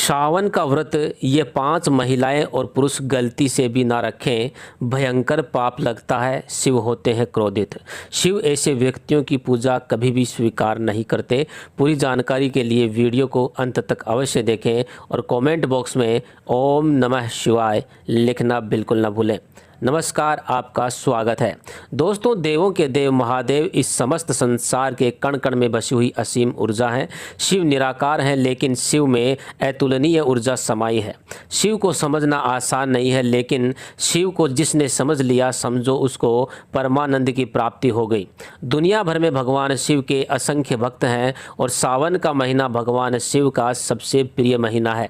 सावन का व्रत ये 5 महिलाएं और पुरुष गलती से भी ना रखें, भयंकर पाप लगता है। शिव होते हैं क्रोधित। शिव ऐसे व्यक्तियों की पूजा कभी भी स्वीकार नहीं करते। पूरी जानकारी के लिए वीडियो को अंत तक अवश्य देखें और कमेंट बॉक्स में ओम नमः शिवाय लिखना बिल्कुल ना भूलें। नमस्कार, आपका स्वागत है। दोस्तों, देवों के देव महादेव इस समस्त संसार के कण कण में बसी हुई असीम ऊर्जा हैं। शिव निराकार हैं, लेकिन शिव में अतुलनीय ऊर्जा समाई है। शिव को समझना आसान नहीं है, लेकिन शिव को जिसने समझ लिया, समझो उसको परमानंद की प्राप्ति हो गई। दुनिया भर में भगवान शिव के असंख्य भक्त हैं और सावन का महीना भगवान शिव का सबसे प्रिय महीना है।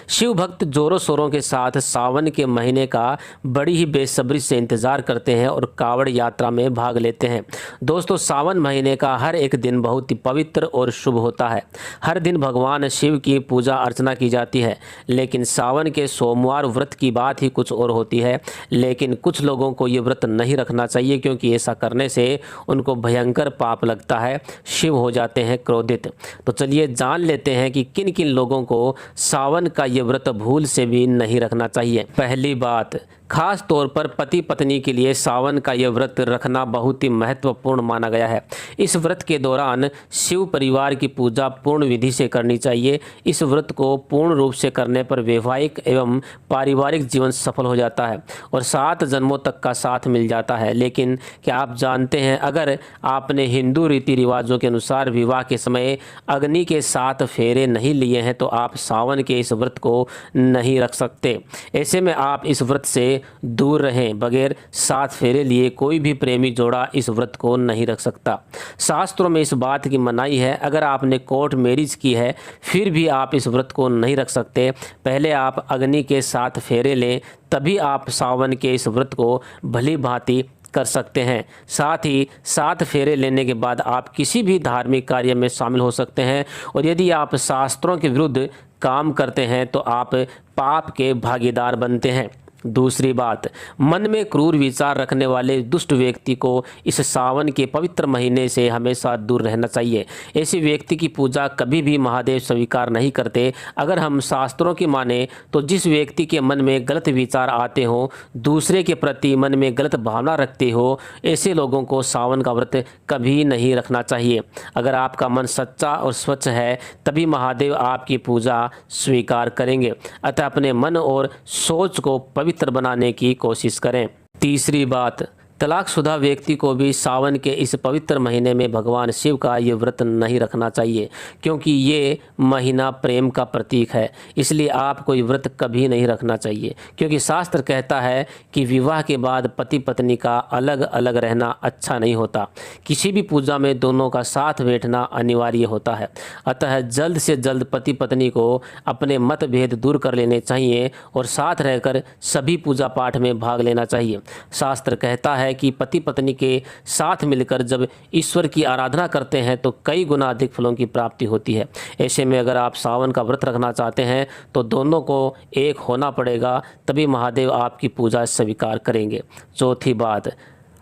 शिव भक्त जोरों शोरों के साथ सावन के महीने का बड़ी ही बेसब्री से इंतजार करते हैं और कावड़ यात्रा में भाग लेते हैं। दोस्तों, सावन महीने का हर एक दिन बहुत ही पवित्र और शुभ होता है। हर दिन भगवान शिव की पूजा अर्चना की जाती है, लेकिन सावन के सोमवार व्रत की बात ही कुछ और होती है। लेकिन कुछ लोगों को ये व्रत नहीं रखना चाहिए, क्योंकि ऐसा करने से उनको भयंकर पाप लगता है। शिव हो जाते हैं क्रोधित। तो चलिए जान लेते हैं कि किन किन लोगों को सावन का ये व्रत भूल से भी नहीं रखना चाहिए। पहली बात, खास तौर पर पति पत्नी के लिए सावन का यह व्रत रखना बहुत ही महत्वपूर्ण माना गया है। इस व्रत के दौरान शिव परिवार की पूजा पूर्ण विधि से करनी चाहिए। इस व्रत को पूर्ण रूप से करने पर वैवाहिक एवं पारिवारिक जीवन सफल हो जाता है और 7 जन्मों तक का साथ मिल जाता है। लेकिन क्या आप जानते हैं, अगर आपने हिंदू रीति रिवाजों के अनुसार विवाह के समय अग्नि के 7 फेरे नहीं लिए हैं, तो आप सावन के इस व्रत को नहीं रख सकते। ऐसे में आप इस व्रत से दूर रहें। बगैर 7 फेरे लिए कोई भी प्रेमी जोड़ा इस व्रत को नहीं रख सकता। शास्त्रों में इस बात की मनाही है। अगर आपने कोर्ट मैरिज की है, फिर भी आप इस व्रत को नहीं रख सकते। पहले आप अग्नि के 7 फेरे लें, तभी आप सावन के इस व्रत को भली भांति कर सकते हैं। साथ ही 7 फेरे लेने के बाद आप किसी भी धार्मिक कार्य में शामिल हो सकते हैं। और यदि आप शास्त्रों के विरुद्ध काम करते हैं तो आप पाप के भागीदार बनते हैं। दूसरी बात, मन में क्रूर विचार रखने वाले दुष्ट व्यक्ति को इस सावन के पवित्र महीने से हमेशा दूर रहना चाहिए। ऐसे व्यक्ति की पूजा कभी भी महादेव स्वीकार नहीं करते। अगर हम शास्त्रों की माने तो जिस व्यक्ति के मन में गलत विचार आते हो, दूसरे के प्रति मन में गलत भावना रखते हो, ऐसे लोगों को सावन का व्रत कभी नहीं रखना चाहिए। अगर आपका मन सच्चा और स्वच्छ है, तभी महादेव आपकी पूजा स्वीकार करेंगे। अतः अपने मन और सोच को पवित्र बनाने की कोशिश करें। तीसरी बात, तलाकशुदा व्यक्ति को भी सावन के इस पवित्र महीने में भगवान शिव का ये व्रत नहीं रखना चाहिए, क्योंकि ये महीना प्रेम का प्रतीक है। इसलिए आपको ये व्रत कभी नहीं रखना चाहिए, क्योंकि शास्त्र कहता है कि विवाह के बाद पति पत्नी का अलग अलग रहना अच्छा नहीं होता। किसी भी पूजा में दोनों का साथ बैठना अनिवार्य होता है। अतः जल्द से जल्द पति पत्नी को अपने मतभेद दूर कर लेने चाहिए और साथ रहकर सभी पूजा पाठ में भाग लेना चाहिए। शास्त्र कहता है कि पति पत्नी के साथ मिलकर जब ईश्वर की आराधना करते हैं तो कई गुना अधिक फलों की प्राप्ति होती है। ऐसे में अगर आप सावन का व्रत रखना चाहते हैं तो दोनों को एक होना पड़ेगा, तभी महादेव आपकी पूजा स्वीकार करेंगे। चौथी बात,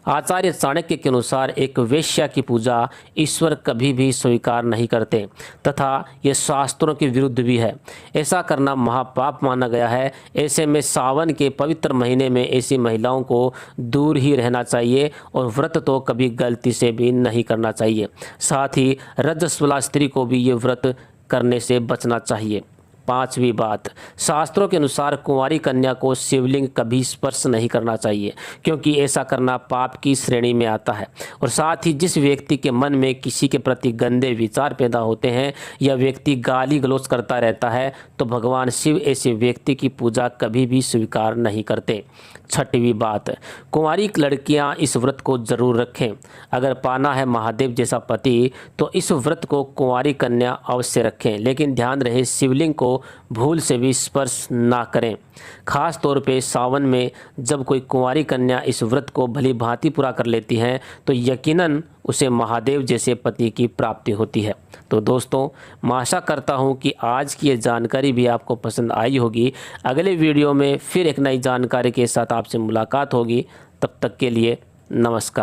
आचार्य चाणक्य के अनुसार एक वेश्या की पूजा ईश्वर कभी भी स्वीकार नहीं करते तथा ये शास्त्रों के विरुद्ध भी है। ऐसा करना महापाप माना गया है। ऐसे में सावन के पवित्र महीने में ऐसी महिलाओं को दूर ही रहना चाहिए और व्रत तो कभी गलती से भी नहीं करना चाहिए। साथ ही रजस्वला स्त्री को भी ये व्रत करने से बचना चाहिए। पांचवी बात, शास्त्रों के अनुसार कुंवारी कन्या को शिवलिंग कभी स्पर्श नहीं करना चाहिए, क्योंकि ऐसा करना पाप की श्रेणी में आता है। और साथ ही जिस व्यक्ति के मन में किसी के प्रति गंदे विचार पैदा होते हैं या व्यक्ति गाली गलौज करता रहता है, तो भगवान शिव ऐसे व्यक्ति की पूजा कभी भी स्वीकार नहीं करते। छठवीं बात, कुंवारी लड़कियां इस व्रत को जरूर रखें। अगर पाना है महादेव जैसा पति, तो इस व्रत को कुंवारी कन्या अवश्य रखें, लेकिन ध्यान रहे शिवलिंग को भूल से भी स्पर्श ना करें। खास तौर पे सावन में जब कोई कुंवारी कन्या इस व्रत को भली भांति पूरा कर लेती हैं, तो यकीनन उसे महादेव जैसे पति की प्राप्ति होती है। तो दोस्तों, मैं आशा करता हूँ कि आज की ये जानकारी भी आपको पसंद आई होगी। अगले वीडियो में फिर एक नई जानकारी के साथ आपसे मुलाकात होगी। तब तक के लिए नमस्कार।